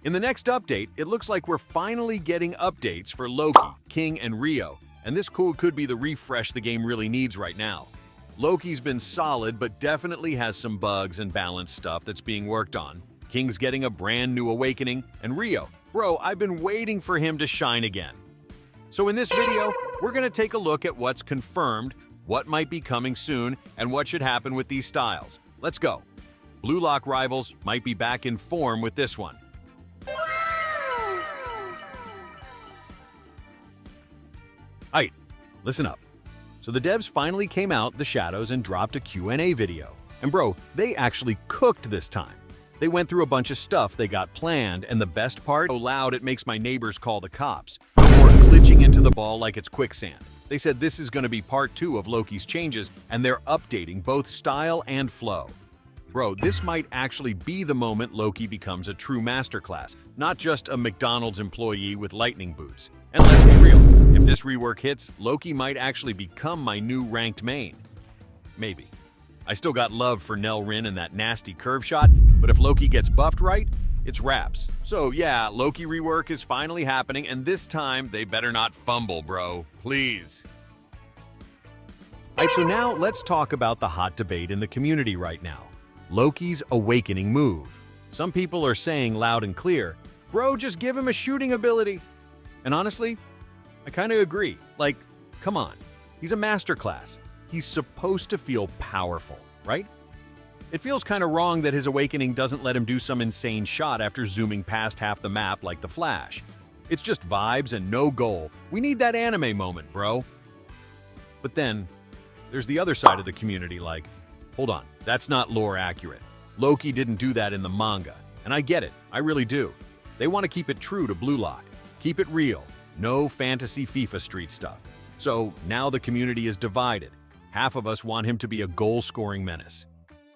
In the next update, it looks like we're finally getting updates for Loki, King, and Rio, and this could be the refresh the game really needs right now. Loki's been solid, but definitely has some bugs and balance stuff that's being worked on. King's getting a brand new awakening, and Rio, bro, I've been waiting for him to shine again. So in this video, we're gonna take a look at what's confirmed, what might be coming soon, and what should happen with these styles. Let's go. Blue Lock rivals might be back in form with this one. Aight, listen up. So the devs finally came out the shadows and dropped a Q&A video. And bro, they actually cooked this time. They went through a bunch of stuff they got planned, and the best part, so loud it makes my neighbors call the cops. No more glitching into the ball like it's quicksand. They said this is going to be part 2 of Loki's changes, and they're updating both style and flow. Bro, this might actually be the moment Loki becomes a true masterclass, not just a McDonald's employee with lightning boots. And let's be real, if this rework hits, Loki might actually become my new ranked main. Maybe. I still got love for Nell Rin and that nasty curve shot, but if Loki gets buffed right, it's wraps. So yeah, Loki Rework is finally happening, and this time they better not fumble, bro. Please. Alright, so now let's talk about the hot debate in the community right now. Loki's awakening move. Some people are saying loud and clear, bro, just give him a shooting ability. And honestly, I kind of agree. Like, come on, he's a masterclass. He's supposed to feel powerful, right? It feels kind of wrong that his awakening doesn't let him do some insane shot after zooming past half the map like the Flash. It's just vibes and no goal. We need that anime moment, bro. But then, there's the other side of the community like, hold on, that's not lore accurate. Loki didn't do that in the manga. And I get it, I really do. They want to keep it true to Blue Lock. Keep it real. No fantasy FIFA street stuff. So now the community is divided. Half of us want him to be a goal-scoring menace.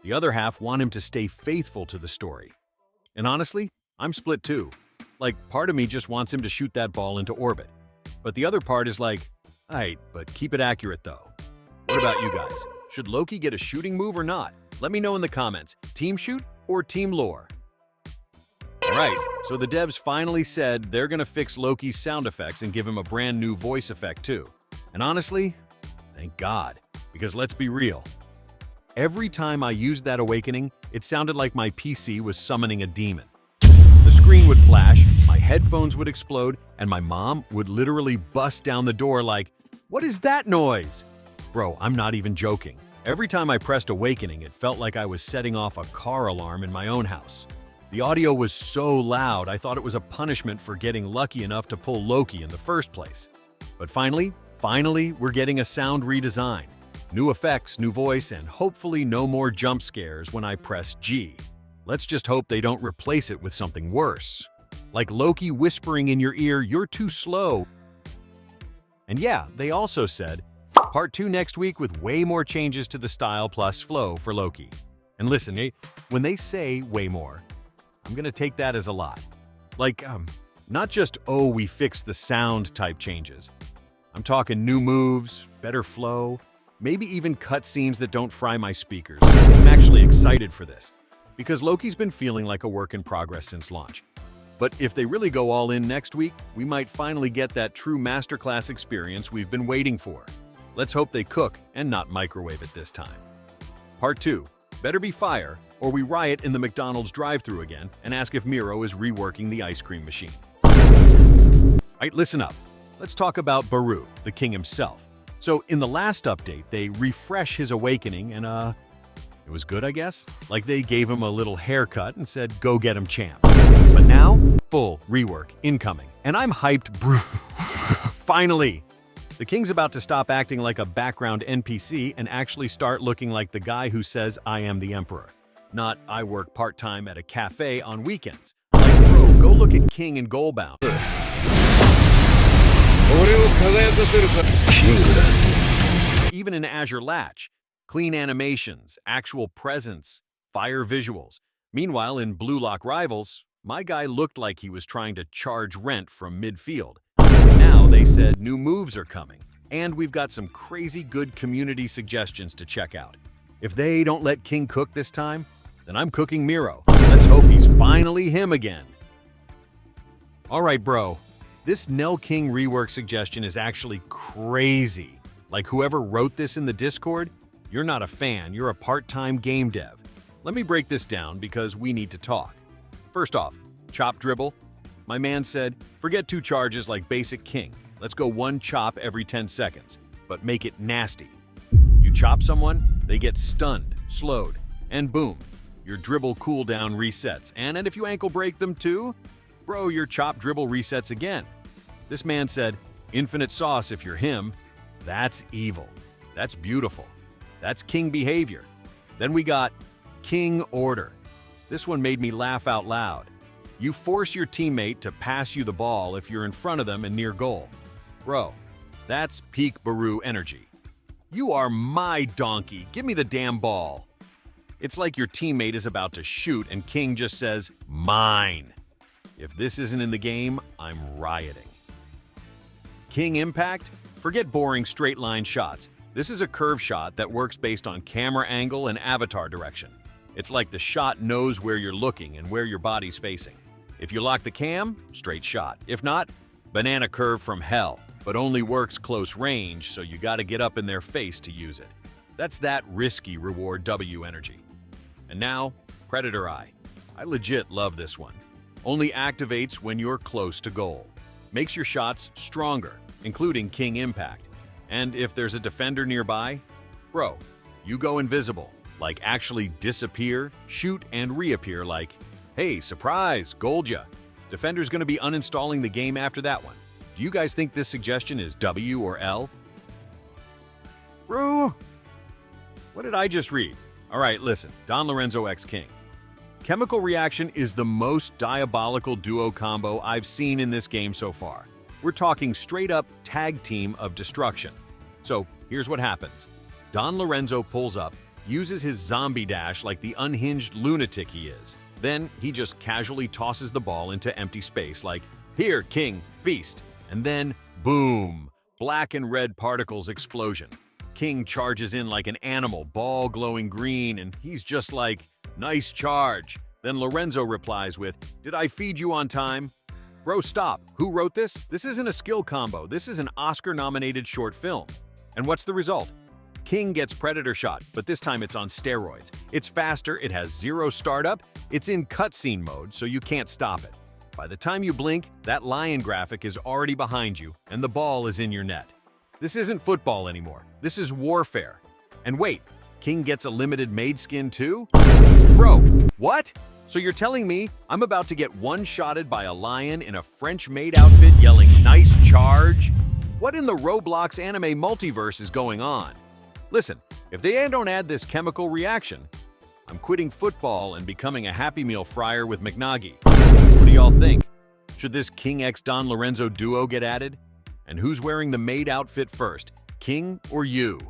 The other half want him to stay faithful to the story. And honestly, I'm split too. Like, part of me just wants him to shoot that ball into orbit. But the other part is like, aight, but keep it accurate though. What about you guys? Should Loki get a shooting move or not? Let me know in the comments. Team shoot or team lore? Alright, so the devs finally said they're gonna fix Loki's sound effects and give him a brand new voice effect too. And honestly, thank God. Because let's be real, every time I used that awakening, it sounded like my PC was summoning a demon. The screen would flash, my headphones would explode, and my mom would literally bust down the door like, "What is that noise?" Bro, I'm not even joking. Every time I pressed awakening, it felt like I was setting off a car alarm in my own house. The audio was so loud, I thought it was a punishment for getting lucky enough to pull Loki in the first place. But finally, we're getting a sound redesign. New effects, new voice, and hopefully no more jump scares when I press G. Let's just hope they don't replace it with something worse. Like Loki whispering in your ear, "You're too slow." And yeah, they also said, part 2 next week with way more changes to the style plus flow for Loki. And listen, when they say way more, I'm gonna take that as a lot. Like, not just, oh, we fixed the sound type changes. I'm talking new moves, better flow, maybe even cutscenes that don't fry my speakers. I'm actually excited for this, because Loki's been feeling like a work in progress since launch. But if they really go all in next week, we might finally get that true masterclass experience we've been waiting for. Let's hope they cook and not microwave it this time. Part 2, better be fire, or we riot in the McDonald's drive-thru again and ask if Miro is reworking the ice cream machine. Alright, listen up. Let's talk about Barou, the king himself. So in the last update, they refresh his awakening and it was good, I guess? Like they gave him a little haircut and said, go get him, champ. But now, full rework incoming. And I'm hyped, finally! The king's about to stop acting like a background NPC and actually start looking like the guy who says, I am the emperor. Not, I work part-time at a cafe on weekends. Like, bro, go look at King and Goalbound. Even in Azure Latch, clean animations, actual presence, fire visuals. Meanwhile, in Blue Lock Rivals, my guy looked like he was trying to charge rent from midfield. Now they said new moves are coming, and we've got some crazy good community suggestions to check out. If they don't let King cook this time, then I'm cooking Miro. Let's hope he's finally him again. All right, bro. This Nell King rework suggestion is actually crazy. Like whoever wrote this in the Discord, you're not a fan, you're a part-time game dev. Let me break this down because we need to talk. First off, chop dribble. My man said, forget 2 charges like basic king. Let's go 1 chop every 10 seconds, but make it nasty. You chop someone, they get stunned, slowed, and boom, your dribble cooldown resets. And if you ankle break them too, bro, your chop dribble resets again. This man said, infinite sauce if you're him. That's evil. That's beautiful. That's king behavior. Then we got king order. This one made me laugh out loud. You force your teammate to pass you the ball if you're in front of them and near goal. Bro, that's peak barou energy. You are my donkey. Give me the damn ball. It's like your teammate is about to shoot and king just says, mine. If this isn't in the game, I'm rioting. King impact? Forget boring straight line shots. This is a curve shot that works based on camera angle and avatar direction. It's like the shot knows where you're looking and where your body's facing. If you lock the cam, straight shot. If not, banana curve from hell, but only works close range, so you gotta get up in their face to use it. That's that risky reward W energy. And now, Predator Eye. I legit love this one. Only activates when you're close to goal. Makes your shots stronger, including king impact. And if there's a defender nearby, bro, you go invisible. Like actually disappear, shoot, and reappear like, hey, surprise, gold ya. Defender's gonna be uninstalling the game after that one. Do you guys think this suggestion is W or L? Bro, what did I just read? All right, listen, Don Lorenzo X King. Chemical reaction is the most diabolical duo combo I've seen in this game so far. We're talking straight up tag team of destruction. So here's what happens. Don Lorenzo pulls up, uses his zombie dash like the unhinged lunatic he is. Then he just casually tosses the ball into empty space like, here, king, feast. And then, boom, black and red particles explosion. King charges in like an animal, ball glowing green, and he's just like, nice charge. Then Lorenzo replies with, did I feed you on time? Bro, stop. Who wrote this? This isn't a skill combo. This is an Oscar-nominated short film. And what's the result? King gets Predator shot, but this time it's on steroids. It's faster, it has 0 startup, it's in cutscene mode, so you can't stop it. By the time you blink, that lion graphic is already behind you, and the ball is in your net. This isn't football anymore. This is warfare. And wait, King gets a limited maid skin too? Bro, what? So you're telling me I'm about to get one-shotted by a lion in a French maid outfit yelling, nice charge? What in the Roblox anime multiverse is going on? Listen, if they don't add this chemical reaction, I'm quitting football and becoming a Happy Meal fryer with McNuggy. What do y'all think? Should this King X Don Lorenzo duo get added? And who's wearing the maid outfit first, King or you?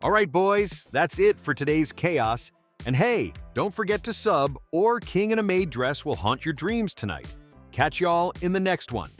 All right, boys, that's it for today's chaos. And hey, don't forget to sub, or King in a maid dress will haunt your dreams tonight. Catch y'all in the next one.